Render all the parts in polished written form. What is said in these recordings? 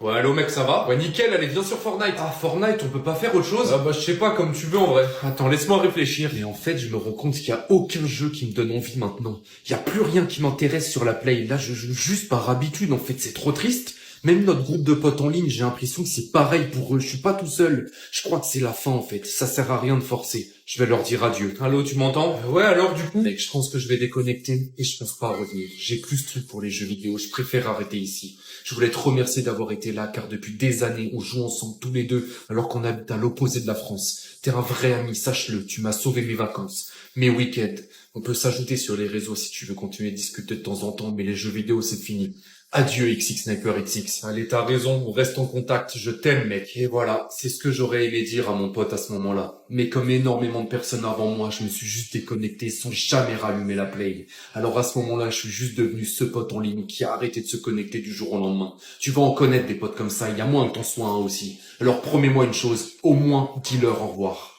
Ouais, allô mec, ça va? Ouais, nickel, allez, viens sur Fortnite. Ah, Fortnite, on peut pas faire autre chose? Ah bah je sais pas, comme tu veux en vrai. Attends, laisse-moi réfléchir. Et en fait, je me rends compte qu'il y a aucun jeu qui me donne envie maintenant. Il y a plus rien qui m'intéresse sur la Play. Là, je joue juste par habitude, en fait, c'est trop triste. Même notre groupe de potes en ligne, j'ai l'impression que c'est pareil pour eux. Je suis pas tout seul. Je crois que c'est la fin en fait. Ça sert à rien de forcer. Je vais leur dire adieu. Allô, tu m'entends? Ouais, alors du coup? Mec, je pense que je vais déconnecter et je pense pas revenir. J'ai plus ce truc pour les jeux vidéo. Je préfère arrêter ici. Je voulais te remercier d'avoir été là car depuis des années, on joue ensemble tous les deux alors qu'on habite à l'opposé de la France. T'es un vrai ami, sache-le. Tu m'as sauvé mes vacances, mes week-ends. On peut s'ajouter sur les réseaux si tu veux continuer à discuter de temps en temps, mais les jeux vidéo, c'est fini. Adieu XX Sniper XX. Allez, t'as raison, on reste en contact, je t'aime mec. Et voilà, c'est ce que j'aurais aimé dire à mon pote à ce moment-là. Mais comme énormément de personnes avant moi, je me suis juste déconnecté sans jamais rallumer la play. Alors à ce moment-là, je suis juste devenu ce pote en ligne qui a arrêté de se connecter du jour au lendemain. Tu vas en connaître des potes comme ça, il y a moins que t'en sois un aussi. Alors promets-moi une chose, au moins dis-leur au revoir.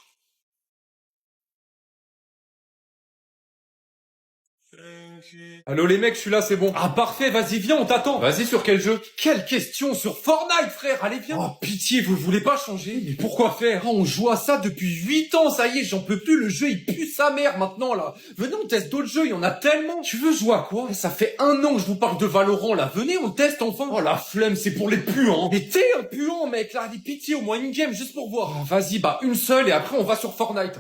Allô les mecs, je suis là, c'est bon. Ah parfait, vas-y viens, on t'attend. Vas-y, sur quel jeu? Quelle question? Sur Fortnite frère, allez viens. Oh pitié, vous voulez pas changer? Mais pourquoi faire? On joue à ça depuis 8 ans, ça y est, j'en peux plus, le jeu il pue sa mère maintenant là. Venez, on teste d'autres jeux, il y en a tellement. Tu veux jouer à quoi? Ça fait 1 an que je vous parle de Valorant là, venez, on teste enfin. Oh la flemme, c'est pour les puants. Mais t'es un puant mec, là, allez pitié, au moins une game juste pour voir. Oh, vas-y, bah une seule et après on va sur Fortnite.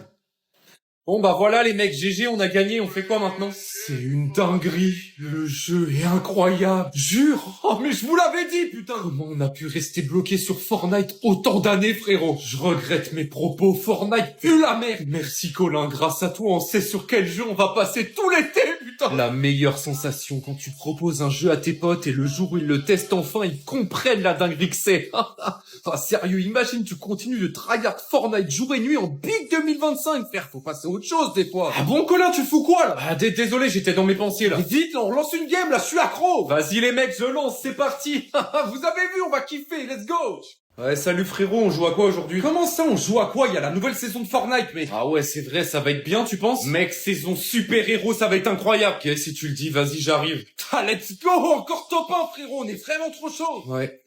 Bon bah voilà les mecs, GG, on a gagné, on fait quoi maintenant? C'est une dinguerie, le jeu est incroyable, jure. Oh mais je vous l'avais dit putain. Comment on a pu rester bloqué sur Fortnite autant d'années frérot? Je regrette mes propos, Fortnite pue la merde. Merci Colin, grâce à toi on sait sur quel jeu on va passer tout l'été putain. La meilleure sensation quand tu proposes un jeu à tes potes et le jour où ils le testent enfin ils comprennent la dinguerie que c'est. Ah sérieux, imagine tu continues de tryhard Fortnite jour et nuit en big 2025 frère, faut passer à autre chose des fois. Ah bon Colin, tu fous quoi là? Ah désolé, j'étais dans mes pensées là. Mais vite, on lance une game là, je suis accro. Vas-y les mecs, je lance, c'est parti. Vous avez vu, on va kiffer, let's go. Ouais, salut frérot, on joue à quoi aujourd'hui? Comment ça, on joue à quoi? Il y a la nouvelle saison de Fortnite, mais... Ah ouais, c'est vrai, ça va être bien, tu penses? Mec, saison super-héros, ça va être incroyable. Ok, si tu le dis, vas-y, j'arrive. Ah, let's go, encore top 1, frérot, on est vraiment trop chaud. Ouais.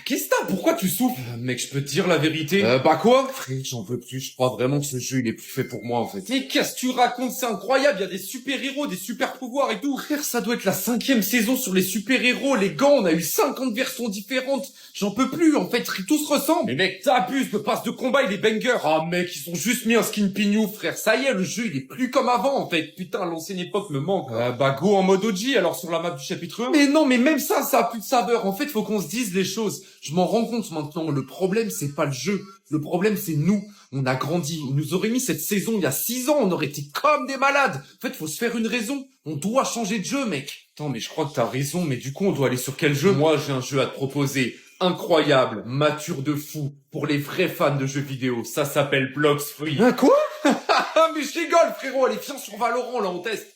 Qu'est-ce que t'as? Pourquoi tu souffles? Mec, je peux te dire la vérité. Bah quoi? Frère, j'en veux plus. Je crois vraiment que ce jeu, il est plus fait pour moi, en fait. Mais qu'est-ce que tu racontes? C'est incroyable. Il y a des super-héros, des super-pouvoirs et tout. Frère, ça doit être la 5e saison sur les super-héros. Les gants, on a eu 50 versions différentes. J'en peux plus. En fait, tous se ressemblent. Mais mec, t'abuses. Le pass de combat, il est banger. Ah, mec, ils ont juste mis un skin pignou, frère. Ça y est, le jeu, il est plus comme avant, en fait. Putain, l'ancienne époque me manque. Bah go en mode OG, alors sur la map du chapitre 1. Mais non, mais même ça a plus de saveur. En fait, faut qu'on se dise les choses. Je m'en rends compte maintenant, le problème c'est pas le jeu, le problème c'est nous. On a grandi, on nous aurait mis cette saison il y a 6 ans, on aurait été comme des malades. En fait, faut se faire une raison, on doit changer de jeu mec. Attends, mais je crois que t'as raison, mais du coup on doit aller sur quel jeu? Moi j'ai un jeu à te proposer, incroyable, mature de fou, pour les vrais fans de jeux vidéo, ça s'appelle Blox Free. Quoi? Mais je rigole frérot, allez viens sur Valorant là, on teste.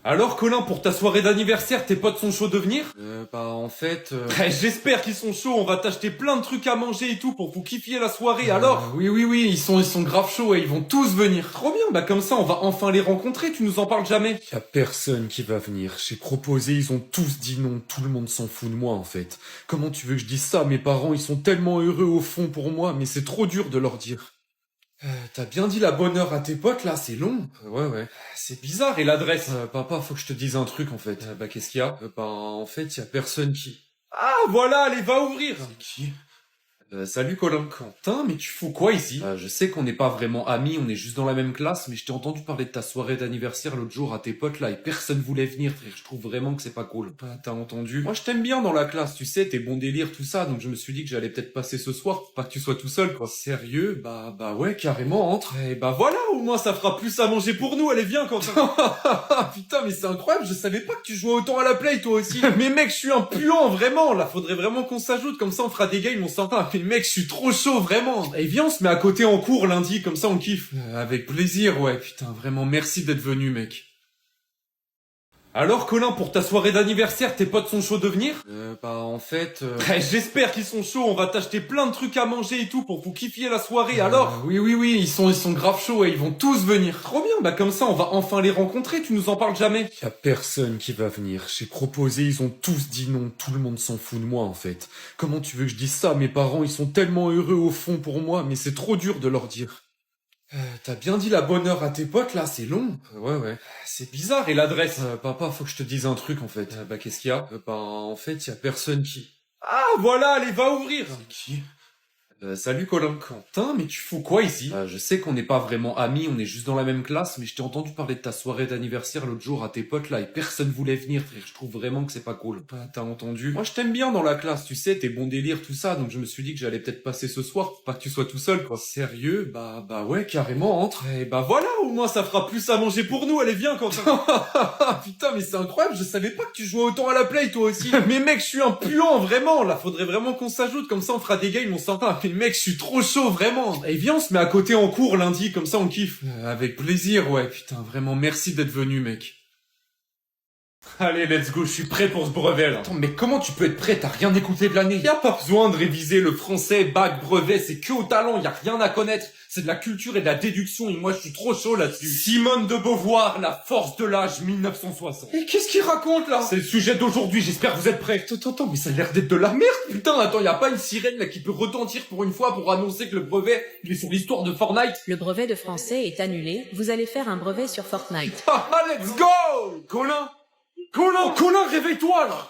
Alors Colin, pour ta soirée d'anniversaire, tes potes sont chauds de venir? Bah en fait... J'espère qu'ils sont chauds, on va t'acheter plein de trucs à manger et tout pour vous kiffiez la soirée, alors? Oui, ils sont grave chauds et ils vont tous venir. Trop bien, bah comme ça on va enfin les rencontrer, tu nous en parles jamais. Y a personne qui va venir, j'ai proposé, ils ont tous dit non, tout le monde s'en fout de moi en fait. Comment tu veux que je dise ça? Mes parents ils sont tellement heureux au fond pour moi, mais c'est trop dur de leur dire. T'as bien dit la bonne heure à tes potes, là, c'est long. Ouais. C'est bizarre, et l'adresse? Papa, faut que je te dise un truc, en fait. Bah, qu'est-ce qu'il y a? Bah, en fait, y a personne qui... Ah, voilà, allez, va ouvrir. C'est qui? Salut Colin. Quentin, mais tu fous quoi ici? Je sais qu'on n'est pas vraiment amis, on est juste dans la même classe, mais je t'ai entendu parler de ta soirée d'anniversaire l'autre jour à tes potes là et personne voulait venir, frère. Je trouve vraiment que c'est pas cool. Bah, t'as entendu? Moi je t'aime bien dans la classe, tu sais, t'es bon délire, tout ça, donc je me suis dit que j'allais peut-être passer ce soir pour pas que tu sois tout seul, quoi. Sérieux? Bah ouais, carrément, entre. Et bah voilà, au moins ça fera plus à manger pour nous, allez viens Quentin. Putain, mais c'est incroyable, je savais pas que tu jouais autant à la play toi aussi. Mais mec, je suis un puant, vraiment, là, faudrait vraiment qu'on s'ajoute, comme ça on fera des games, on s'entend. Mais mec, je suis trop chaud, vraiment. Et viens, on se met à côté en cours lundi, comme ça on kiffe. Avec plaisir, ouais. Putain, vraiment, merci d'être venu, mec. Alors Colin, pour ta soirée d'anniversaire, tes potes sont chauds de venir? En fait... J'espère qu'ils sont chauds, on va t'acheter plein de trucs à manger et tout pour vous kiffiez la soirée, alors? Oui, ils sont grave chauds et ils vont tous venir. Trop bien, bah comme ça on va enfin les rencontrer, tu nous en parles jamais. Y a personne qui va venir, j'ai proposé, ils ont tous dit non, tout le monde s'en fout de moi en fait. Comment tu veux que je dise ça? Mes parents, ils sont tellement heureux au fond pour moi, mais c'est trop dur de leur dire. T'as bien dit la bonne heure à tes potes, là, c'est long. Ouais. C'est bizarre, et l'adresse? Papa, faut que je te dise un truc, en fait. Qu'est-ce qu'il y a? En fait, y a personne qui... Ah, voilà, allez, va ouvrir. C'est qui? Salut Colin. Quentin, mais tu fous quoi ici? Je sais qu'on n'est pas vraiment amis, on est juste dans la même classe, mais je t'ai entendu parler de ta soirée d'anniversaire l'autre jour à tes potes là, et personne voulait venir, frère. Je trouve vraiment que c'est pas cool. T'as entendu? Moi je t'aime bien dans la classe, tu sais, tes bons délires, tout ça, donc je me suis dit que j'allais peut-être passer ce soir pour pas que tu sois tout seul, quoi. Sérieux? Bah ouais, carrément, entre. Et bah voilà, au moins ça fera plus à manger pour nous, allez viens Quentin. Putain, mais c'est incroyable, je savais pas que tu jouais autant à la play toi aussi. Mais mec, je suis un puant, vraiment, là, faudrait vraiment qu'on s'ajoute, comme ça on fera des games, on s'entend. Mec, je suis trop chaud, vraiment. Et viens, on se met à côté en cours lundi, comme ça on kiffe. Avec plaisir, ouais. Putain, vraiment, merci d'être venu, mec. Allez, let's go, je suis prêt pour ce brevet, là. Attends, mais comment tu peux être prêt? T'as rien écouté de l'année? Y a pas besoin de réviser le français, bac, brevet, c'est que au talent, y a rien à connaître. C'est de la culture et de la déduction, et moi je suis trop chaud là-dessus. Simone de Beauvoir, la force de l'âge 1960. Et qu'est-ce qu'il raconte là? C'est le sujet d'aujourd'hui, j'espère que vous êtes prêts. Attends, mais ça a l'air d'être de la merde, putain, attends, y a pas une sirène là qui peut retentir pour une fois pour annoncer que le brevet, il est sur l'histoire de Fortnite? Le brevet de français est annulé, vous allez faire un brevet sur Fortnite. Ah, let's go! Colin, réveille-toi, là!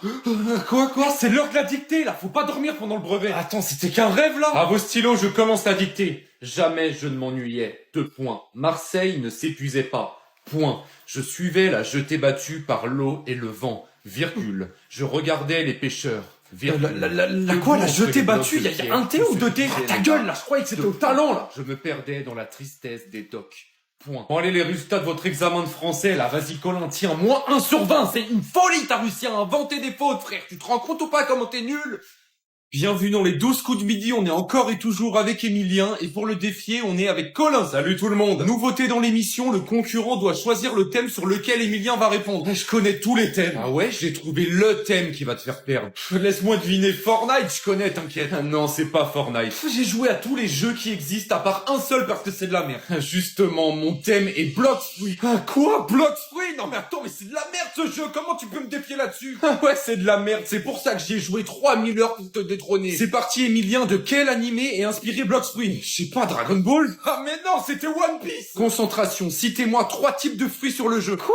Quoi? C'est l'heure de la dictée, là! Faut pas dormir pendant le brevet! Attends, c'était qu'un rêve, là! À vos stylos, je commence la dictée. Jamais je ne m'ennuyais. 2 points. Marseille ne s'épuisait pas. Point. Je suivais la jetée battue par l'eau et le vent. Virgule. Je regardais les pêcheurs. Virgule. La jetée battue? Y a un T ou 2 T? Ta gueule, là! Je croyais que c'était au talent, là! Je me perdais dans la tristesse des docks. Point. Bon allez, les résultats de votre examen de français, là, vas-y Colin, tiens, moins 1 sur 20, c'est une folie, t'as réussi à inventer des fautes, frère, tu te rends compte ou pas comment t'es nul? Bienvenue dans les 12 coups de midi, on est encore et toujours avec Emilien, et pour le défier, on est avec Colin. Salut tout le monde. Nouveauté dans l'émission, le concurrent doit choisir le thème sur lequel Emilien va répondre. Je connais tous les thèmes. Ah ouais, j'ai trouvé le thème qui va te faire perdre. Laisse-moi deviner, Fortnite, je connais, t'inquiète. Non, c'est pas Fortnite. J'ai joué à tous les jeux qui existent, à part un seul parce que c'est de la merde. Justement, mon thème est Bloxfruit. Quoi? Bloxfruit? Non mais attends, mais c'est de la merde ce jeu, comment tu peux me défier là-dessus? Ouais, c'est de la merde, c'est pour ça que j'ai joué 3000 heures pour te détrôner. C'est parti, Emilien, de quel animé est inspiré Bloxfruit? Je sais pas, Dragon Ball? Ah mais non, c'était One Piece. Concentration, citez-moi 3 types de fruits sur le jeu. Quoi?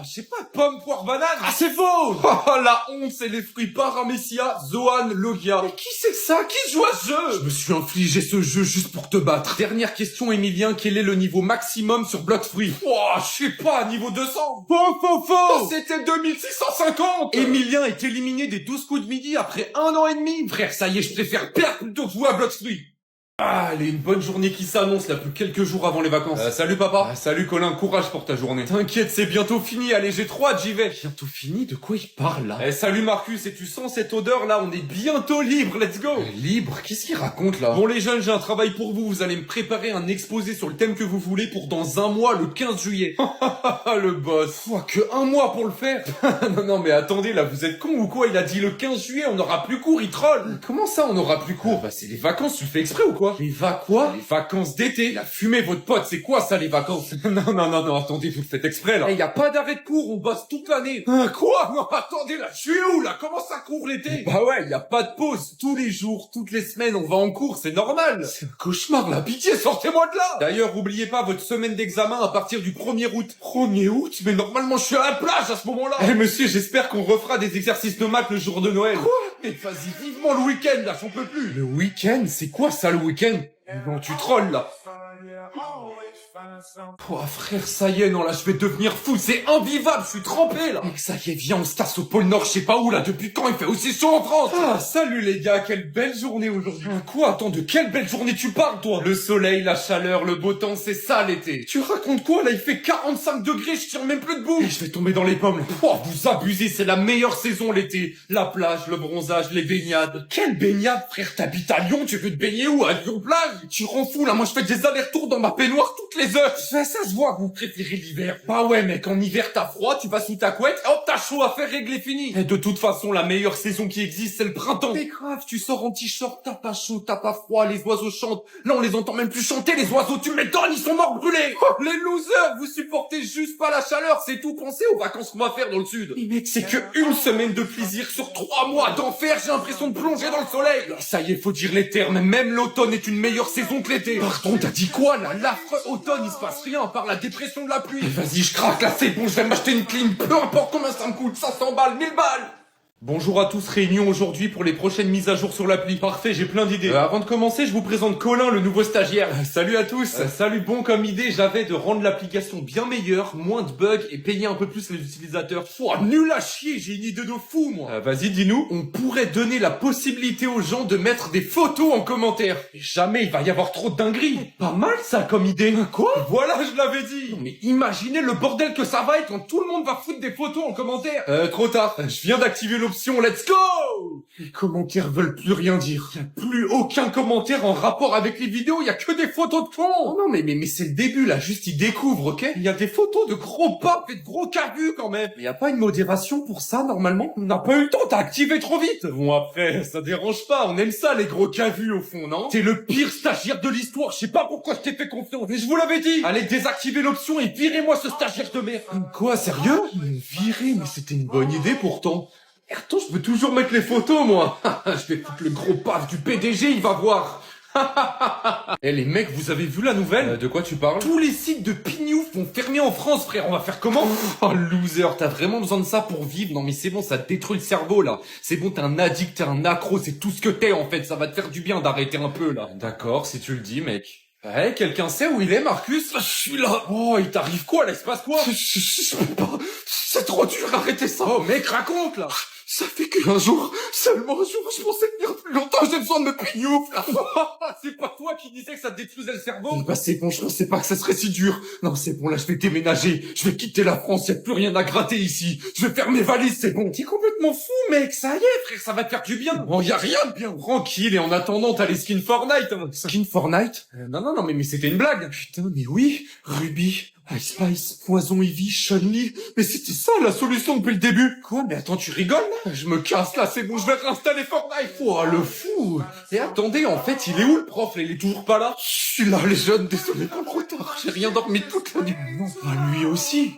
Je sais pas, pomme, poire, banane. Ah c'est faux. Oh la honte, c'est les fruits Paramecia, Zoan, Logia. Mais qui c'est ça? Qui joue à ce jeu? Je me suis infligé ce jeu juste pour te battre. Dernière question, Emilien, quel est le niveau maximum sur Bloxfruit? Oh, je sais pas, niveau 200. Faux. C'était 2650. Emilien est éliminé des 12 coups de midi après 1 an et demi. Frère, ça y est, je préfère perdre plutôt que jouer à Bloxfruit. Ah, allez, une bonne journée qui s'annonce, là, plus quelques jours avant les vacances. Salut papa. Salut Colin, courage pour ta journée. T'inquiète, c'est bientôt fini, allez, j'ai trop hâte, j'y vais. Bientôt fini? De quoi il parle, là? Salut Marcus, et tu sens cette odeur, là? On est bientôt libre, let's go. Libre? Qu'est-ce qu'il raconte, là? Bon les jeunes, j'ai un travail pour vous, vous allez me préparer un exposé sur le thème que vous voulez pour dans 1 mois, le 15 juillet. Le boss. Quoi, que 1 mois pour le faire? Non, mais attendez, là, vous êtes con ou quoi? Il a dit le 15 juillet, on aura plus cours, il troll. Comment ça, on aura plus cours? C'est les vacances, tu le fais exprès ou quoi? Les quoi? Les vacances d'été. Il a fumé votre pote, c'est quoi ça les vacances? Non, attendez, vous le faites exprès là. Y a pas d'arrêt de cours, on bosse toute l'année. Quoi? Non, attendez là, je suis où là? Comment ça court l'été? Bah ouais, y a pas de pause. Tous les jours, toutes les semaines, on va en cours, c'est normal. C'est un cauchemar là, pitié, sortez-moi de là. D'ailleurs, oubliez pas votre semaine d'examen à partir du 1er août. 1er août? Mais normalement je suis à la plage à ce moment-là. Monsieur, j'espère qu'on refera des exercices de maths le jour de Noël. Quoi? Mais vas-y, vivement le week-end là, j'en peux plus. Le week-end? C'est quoi ça le week-end? Non, tu trolles, là. Oh, frère, ça y est, non, là, je vais devenir fou, c'est invivable, je suis trempé, là. Mec, ça y est, viens, on se casse au pôle Nord, je sais pas où, là, depuis quand il fait aussi chaud en France? Ah, salut, les gars, quelle belle journée aujourd'hui. Quoi? Attends, de quelle belle journée tu parles, toi? Le soleil, la chaleur, le beau temps, c'est ça, l'été. Tu racontes quoi, là, il fait 45 degrés, je tire même plus debout. Et je vais tomber dans les pommes, là. Oh, vous abusez, c'est la meilleure saison, l'été. La plage, le bronzage, les baignades. Quelle baignade, frère? T'habites à Lyon, tu veux te baigner où? À Lyon-Plage? Tu rends fou, là, moi, je fais des allers-retours dans ma peignoire toutes les Ça se voit que vous préférez l'hiver. Bah ouais, mec, en hiver, t'as froid, tu vas sous ta couette, hop, t'as chaud à faire, régler fini. Et de toute façon, la meilleure saison qui existe, c'est le printemps. Mais grave, tu sors en t-shirt, t'as pas chaud, t'as pas froid, les oiseaux chantent. Là, on les entend même plus chanter, les oiseaux, tu m'étonnes, ils sont morts brûlés. Oh, les losers, vous supportez juste pas la chaleur, c'est tout. Pensez aux vacances qu'on va faire dans le sud. Mais mec, c'est que une semaine de plaisir sur 3 mois d'enfer, j'ai l'impression de plonger dans le soleil. Ça y est, faut dire les termes, même l'automne est une meilleure saison que l'été. Pardon, t'as dit quoi, là? L'affreux automne, il se passe rien à part la dépression de la pluie. Vas-y, je craque, là, c'est bon, je vais m'acheter une clim, peu importe combien ça me coûte, 500 balles, 1000 balles. Bonjour à tous, réunion aujourd'hui pour les prochaines mises à jour sur l'appli. Parfait, j'ai plein d'idées. Avant de commencer, je vous présente Colin, le nouveau stagiaire. Salut à tous. Salut, bon, comme idée, j'avais de rendre l'application bien meilleure, moins de bugs et payer un peu plus les utilisateurs. Pouah, nul à chier, j'ai une idée de fou, moi. Vas-y, dis-nous. On pourrait donner la possibilité aux gens de mettre des photos en commentaire. Mais jamais il va y avoir trop de dingueries. Pas mal ça comme idée. Quoi? Voilà, je l'avais dit. Non, mais imaginez le bordel que ça va être quand tout le monde va foutre des photos en commentaire. Trop tard. Je viens d'activer l'option Let's Go. Les commentaires veulent plus rien dire. Y a plus aucun commentaire en rapport avec les vidéos, y a que des photos de fond. Oh non mais c'est le début là, juste ils découvrent, ok? Il y a des photos de gros papes et de gros cargus quand même. Mais y a pas une modération pour ça normalement? On n'a pas eu le temps, t'as activé trop vite. Bon après, ça dérange pas, on aime ça les gros cargus au fond, non? T'es le pire stagiaire de l'histoire, je sais pas pourquoi je t'ai fait confiance, mais je vous l'avais dit. Allez, désactivez l'option et virez-moi ce stagiaire de merde. Quoi, sérieux? Virer, mais c'était une bonne idée pourtant. Attends, je peux toujours mettre les photos, moi. Je vais foutre le gros paf du PDG, il va voir. Eh les mecs, vous avez vu la nouvelle? De quoi tu parles? Tous les sites de pignouf vont fermer en France, frère. On va faire comment? Oh, loser, t'as vraiment besoin de ça pour vivre? Non mais c'est bon, ça te détruit le cerveau, là. C'est bon, t'es un addict, t'es un accro, c'est tout ce que t'es, en fait. Ça va te faire du bien d'arrêter un peu, là. D'accord, si tu le dis, mec. Eh, quelqu'un sait où il est, Marcus? Je suis là. Oh, il t'arrive quoi, là? Il se passe quoi? Je peux pas. C'est trop dur, arrêtez ça. Oh, mec, raconte, là. Ça fait qu'un jour, seulement un jour, je pensais tenir plus longtemps, j'ai besoin de me pignouf, là. C'est pas toi qui disais que ça te détruisait le cerveau? Bah c'est bon, je pensais pas que ça serait si dur. Non, c'est bon, là, je vais déménager. Je vais quitter la France, y a plus rien à gratter ici. Je vais faire mes valises, c'est bon. T'es complètement fou, mec, ça y est, frère, ça va te faire du bien. Bon, y a rien de bien. Tranquille, et en attendant, t'as les skins Fortnite. Hein. Skins Fortnite? Non, mais c'était une blague. Putain, mais oui, Ruby... Ice Spice, Poison Ivy, Chun-Li, mais c'était ça la solution depuis le début. Quoi? Mais attends, tu rigoles là? Je me casse là, c'est bon, je vais réinstaller Fortnite. Oh le fou. Et attendez, en fait, il est où le prof là? Il est toujours pas là? Je suis là les jeunes, désolé pour le retard, j'ai rien dormi toute la nuit. Non, pas lui aussi.